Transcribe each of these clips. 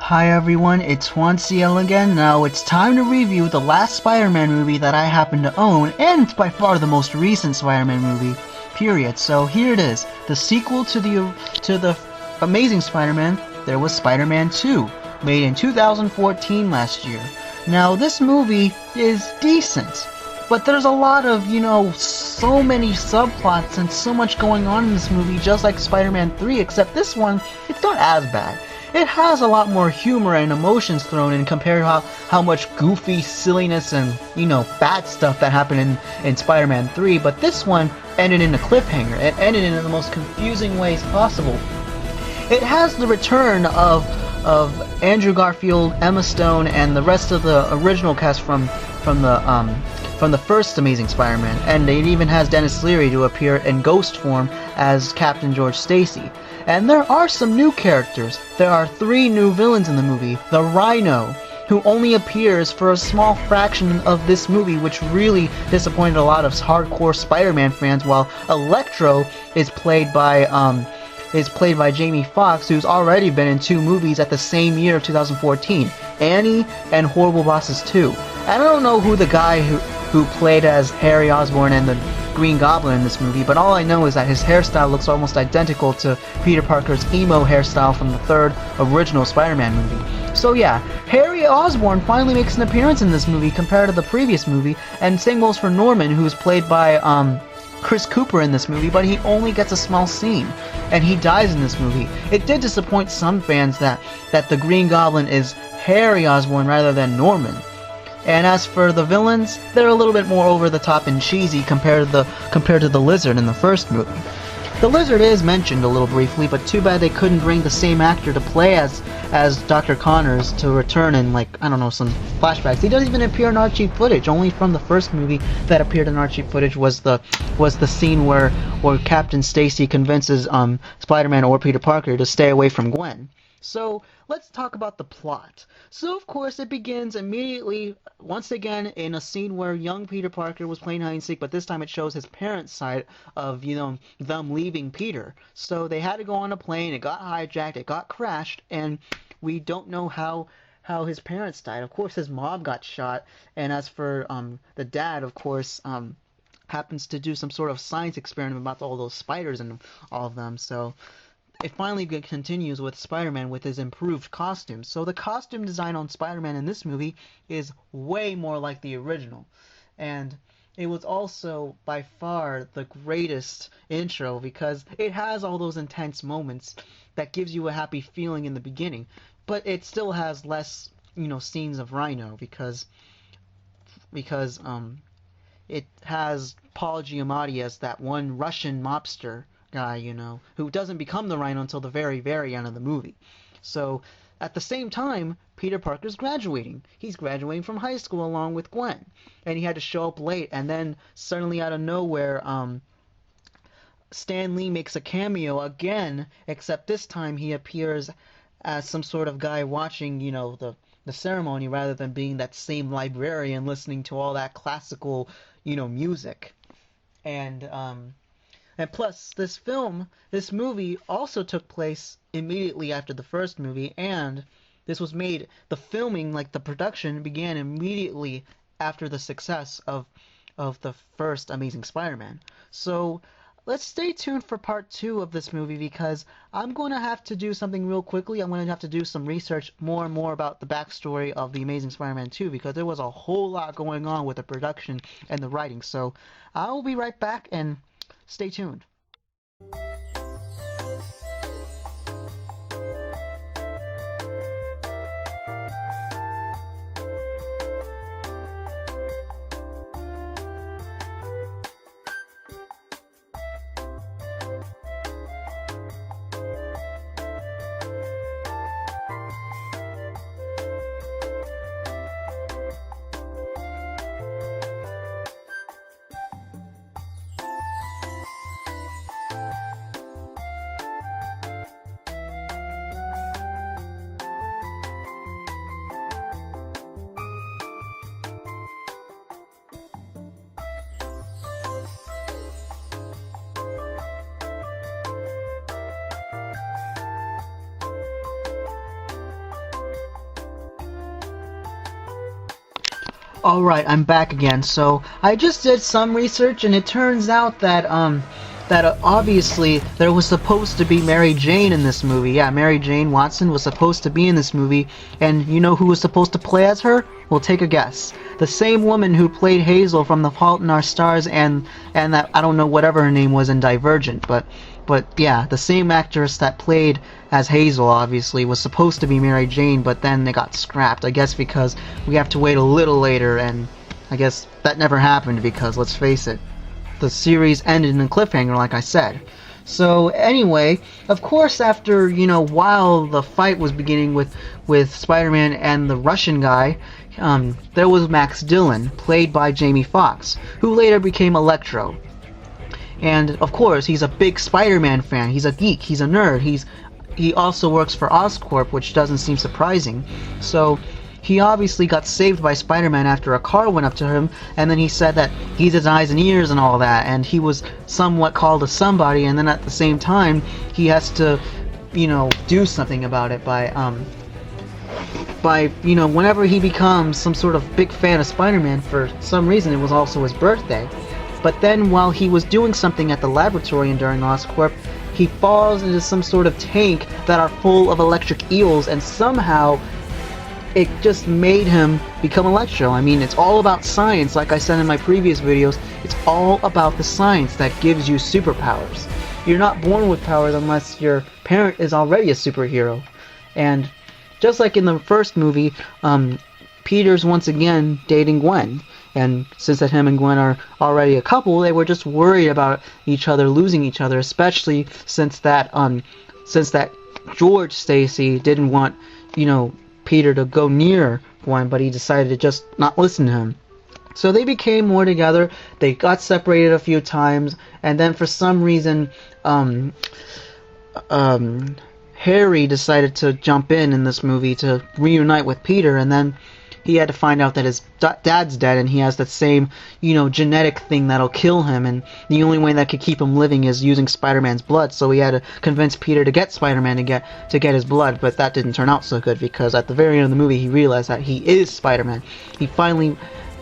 Hi everyone, it's Juan Ciel again. Now it's time to review the last Spider-Man movie that I happen to own, and it's by far the most recent Spider-Man movie, period. So here it is, the sequel to the Amazing Spider-Man. There was Spider-Man 2, made in 2014 last year. Now this movie is decent, but there's a lot of, so many subplots and so much going on in this movie, just like Spider-Man 3, except this one, it's not as bad. It has a lot more humor and emotions thrown in compared to how much goofy silliness and, bad stuff that happened in Spider-Man 3, but this one ended in a cliffhanger. It ended in the most confusing ways possible. It has the return of Andrew Garfield, Emma Stone, and the rest of the original cast from the first Amazing Spider-Man, and it even has Denis Leary to appear in ghost form as Captain George Stacy. And there are some new characters. There are 3 new villains in the movie. The Rhino, who only appears for a small fraction of this movie, which really disappointed a lot of hardcore Spider-Man fans, while Electro is played by Jamie Foxx, who's already been in 2 movies at the same year of 2014, Annie and Horrible Bosses 2. I don't know who the guy who played as Harry Osborn and the Green Goblin in this movie, but all I know is that his hairstyle looks almost identical to Peter Parker's emo hairstyle from the 3rd original Spider-Man movie. So yeah, Harry Osborn finally makes an appearance in this movie compared to the previous movie, and same goes for Norman, who's played by Chris Cooper in this movie, but he only gets a small scene, and he dies in this movie. It did disappoint some fans that the Green Goblin is Harry Osborn rather than Norman. And as for the villains, they're a little bit more over the top and cheesy compared to the Lizard in the first movie. The Lizard is mentioned a little briefly, but too bad they couldn't bring the same actor to play as Dr. Connors to return in, some flashbacks. He doesn't even appear in archive footage. Only from the first movie that appeared in archive footage was the scene where Captain Stacy convinces Spider-Man or Peter Parker to stay away from Gwen. So let's talk about the plot. So of course it begins immediately, once again, in a scene where young Peter Parker was playing hide and seek, but this time it shows his parents' side of, them leaving Peter. So they had to go on a plane, it got hijacked, it got crashed, and we don't know how his parents died. Of course his mom got shot, and as for the dad, of course, happens to do some sort of science experiment about all those spiders and all of them, so it finally continues with Spider-Man with his improved costume. So the costume design on Spider-Man in this movie is way more like the original. And it was also by far the greatest intro because it has all those intense moments that gives you a happy feeling in the beginning. But it still has less, scenes of Rhino because it has Paul Giamatti as that one Russian mobster guy, who doesn't become the Rhino until the very, very end of the movie. So, at the same time, Peter Parker's graduating. He's graduating from high school along with Gwen. And he had to show up late, and then suddenly out of nowhere, Stan Lee makes a cameo again, except this time he appears as some sort of guy watching, the ceremony rather than being that same librarian listening to all that classical, music. And plus, this movie also took place immediately after the first movie, and the filming, the production, began immediately after the success of the first Amazing Spider-Man. So, let's stay tuned for part 2 of this movie because I'm going to have to do something real quickly. I'm going to have to do some research more and more about the backstory of the Amazing Spider-Man 2 because there was a whole lot going on with the production and the writing. So, I'll be right back and stay tuned. Alright, I'm back again. So, I just did some research, and it turns out that, obviously there was supposed to be Mary Jane in this movie. Yeah, Mary Jane Watson was supposed to be in this movie, and you know who was supposed to play as her? Well, take a guess. The same woman who played Hazel from The Fault in Our Stars and that, I don't know, whatever her name was in Divergent, but yeah, the same actress that played as Hazel, obviously, was supposed to be Mary Jane, but then they got scrapped, I guess because we have to wait a little later, and I guess that never happened because, let's face it, the series ended in a cliffhanger, like I said. So, anyway, of course, after, while the fight was beginning with Spider-Man and the Russian guy, there was Max Dillon, played by Jamie Foxx, who later became Electro. And, of course, he's a big Spider-Man fan. He's a geek. He's a nerd. He also works for Oscorp, which doesn't seem surprising. So, he obviously got saved by Spider-Man after a car went up to him, and then he said that he's his eyes and ears and all that, and he was somewhat called a somebody, and then at the same time, he has to, do something about it by, whenever he becomes some sort of big fan of Spider-Man, for some reason it was also his birthday. But then while he was doing something at the laboratory and during Oscorp, he falls into some sort of tank that are full of electric eels, and somehow it just made him become Electro. I mean, it's all about science, like I said in my previous videos. It's all about the science that gives you superpowers. You're not born with powers unless your parent is already a superhero. And just like in the first movie, Peter's once again dating Gwen. And since that him and Gwen are already a couple, they were just worried about each other losing each other, especially since that George Stacy didn't want, Peter to go near Gwen, but he decided to just not listen to him. So they became more together. They got separated a few times, and then for some reason, Harry decided to jump in this movie to reunite with Peter, and then he had to find out that his dad's dead, and he has that same, genetic thing that'll kill him, and the only way that could keep him living is using Spider-Man's blood, so he had to convince Peter to get Spider-Man to get his blood, but that didn't turn out so good, because at the very end of the movie, he realized that he is Spider-Man.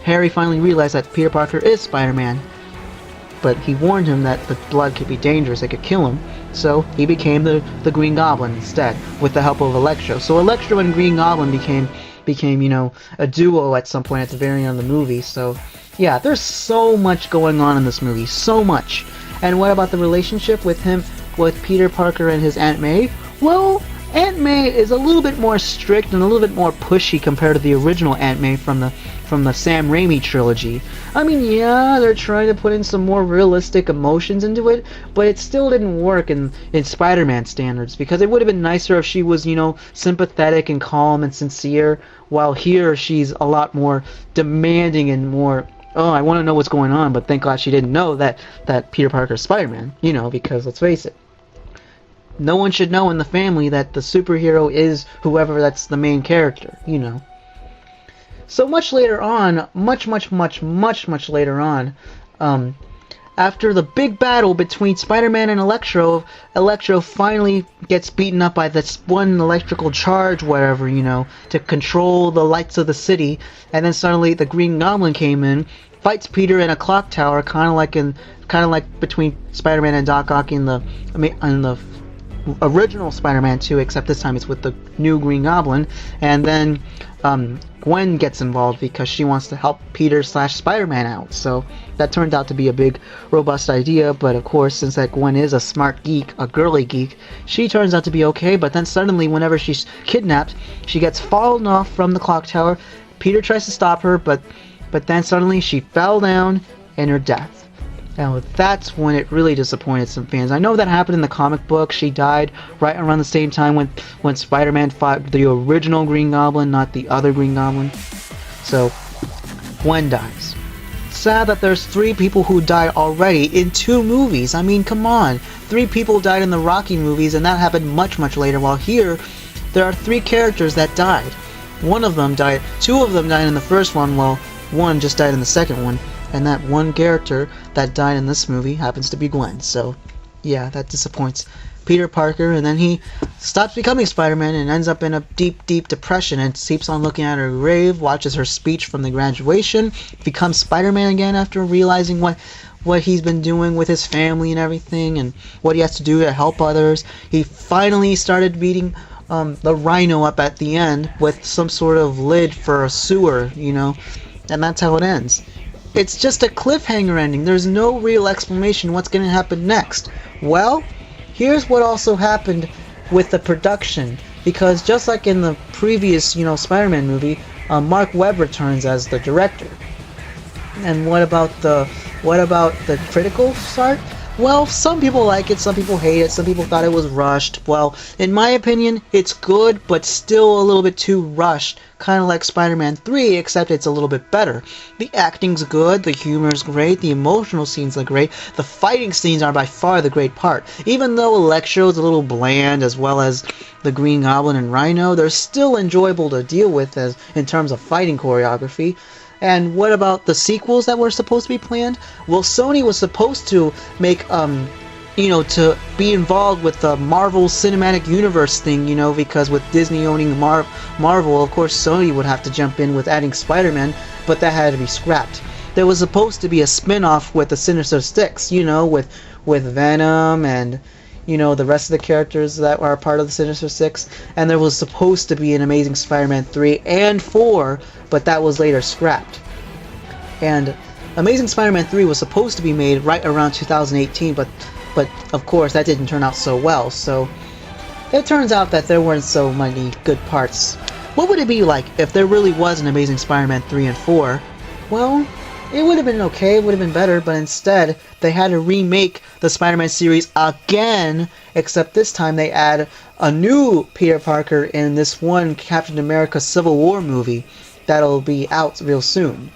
Harry finally realized that Peter Parker is Spider-Man, but he warned him that the blood could be dangerous, it could kill him, so he became the Green Goblin instead, with the help of Electro. So Electro and Green Goblin became, a duo at some point at the very end of the movie. So, yeah, there's so much going on in this movie. So much. And what about the relationship with Peter Parker and his Aunt May? Well, Aunt May is a little bit more strict and a little bit more pushy compared to the original Aunt May from the Sam Raimi trilogy. I mean, yeah, they're trying to put in some more realistic emotions into it, but it still didn't work in Spider-Man standards, because it would have been nicer if she was, sympathetic and calm and sincere, while here she's a lot more demanding and more, oh, I want to know what's going on, but thank God she didn't know that Peter Parker's Spider-Man, because let's face it, no one should know in the family that the superhero is whoever that's the main character, So much later on, much later on, after the big battle between Spider-Man and Electro finally gets beaten up by this one electrical charge, whatever, to control the lights of the city, and then suddenly the Green Goblin came in, fights Peter in a clock tower, kind of like between Spider-Man and Doc Ock in the original Spider-Man 2, except this time it's with the new Green Goblin, and then Gwen gets involved because she wants to help Peter / Spider-Man out. So that turned out to be a big, robust idea, but of course, since that Gwen is a smart geek, a girly geek, she turns out to be okay, but then suddenly, whenever she's kidnapped, she gets fallen off from the clock tower. Peter tries to stop her, but then suddenly she fell down in her death. Now, that's when it really disappointed some fans. I know that happened in the comic book. She died right around the same time when Spider-Man fought the original Green Goblin, not the other Green Goblin. So, Gwen dies. Sad that there's 3 people who died already in 2 movies. I mean, come on. 3 people died in the Rocky movies, and that happened much later. While here, there are 3 characters that died. 2 of them died in the first one, while 1 just died in the second one. And that one character that died in this movie happens to be Gwen. So, yeah, that disappoints Peter Parker, and then he stops becoming Spider-Man and ends up in a deep, deep depression and keeps on looking at her grave, watches her speech from the graduation, becomes Spider-Man again after realizing what he's been doing with his family and everything, and what he has to do to help others. He finally started beating the Rhino up at the end with some sort of lid for a sewer, and that's how it ends. It's just a cliffhanger ending. There's no real explanation what's going to happen next. Well, here's what also happened with the production, because just like in the previous, Spider-Man movie, Mark Webb returns as the director. And what about the critical start? Well, some people like it, some people hate it, some people thought it was rushed. Well, in my opinion, it's good, but still a little bit too rushed. Kind of like Spider-Man 3, except it's a little bit better. The acting's good, the humor's great, the emotional scenes are great, the fighting scenes are by far the great part. Even though Electro's a little bland, as well as the Green Goblin and Rhino, they're still enjoyable to deal with in terms of fighting choreography. And what about the sequels that were supposed to be planned? Well, Sony was supposed to make, to be involved with the Marvel Cinematic Universe thing, because with Disney owning Marvel, of course Sony would have to jump in with adding Spider-Man, but that had to be scrapped. There was supposed to be a spin-off with the Sinister Six, with Venom and, the rest of the characters that are part of the Sinister Six, and there was supposed to be an Amazing Spider-Man 3 and 4, but that was later scrapped. And Amazing Spider-Man 3 was supposed to be made right around 2018, but of course that didn't turn out so well, so it turns out that there weren't so many good parts. What would it be like if there really was an Amazing Spider-Man 3 and 4? Well, it would have been okay, it would have been better, but instead they had to remake the Spider-Man series again, except this time they add a new Peter Parker in this one Captain America Civil War movie that'll be out real soon.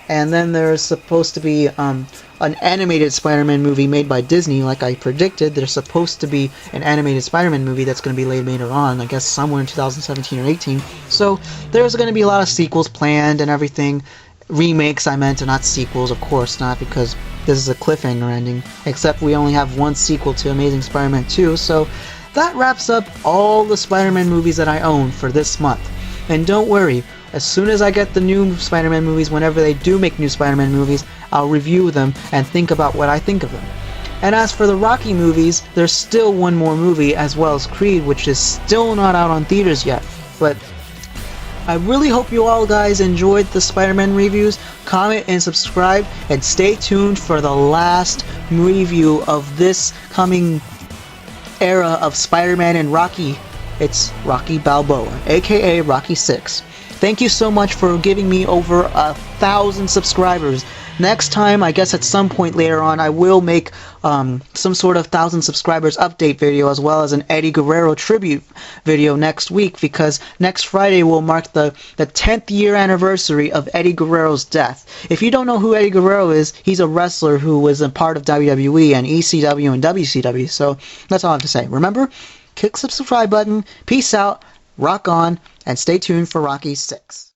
And then there's supposed to be an animated Spider-Man movie made by Disney, like I predicted. There's supposed to be an animated Spider-Man movie that's going to be later on, I guess somewhere in 2017 or 18. So there's going to be a lot of sequels planned and everything. Remakes, I meant, and not sequels, of course not, because this is a cliffhanger ending. Except we only have one sequel to Amazing Spider-Man 2, so that wraps up all the Spider-Man movies that I own for this month. And don't worry, as soon as I get the new Spider-Man movies, whenever they do make new Spider-Man movies, I'll review them and think about what I think of them. And as for the Rocky movies, there's still one more movie, as well as Creed, which is still not out on theaters yet. But I really hope you all guys enjoyed the Spider-Man reviews. Comment and subscribe, and stay tuned for the last review of this coming era of Spider-Man and Rocky. It's Rocky Balboa, aka Rocky 6. Thank you so much for giving me over 1,000 subscribers. Next time, I guess at some point later on, I will make some sort of 1,000 subscribers update video, as well as an Eddie Guerrero tribute video next week, because next Friday will mark the 10th year anniversary of Eddie Guerrero's death. If you don't know who Eddie Guerrero is, he's a wrestler who was a part of WWE and ECW and WCW, so that's all I have to say. Remember, click the subscribe button, peace out, rock on, and stay tuned for Rocky 6.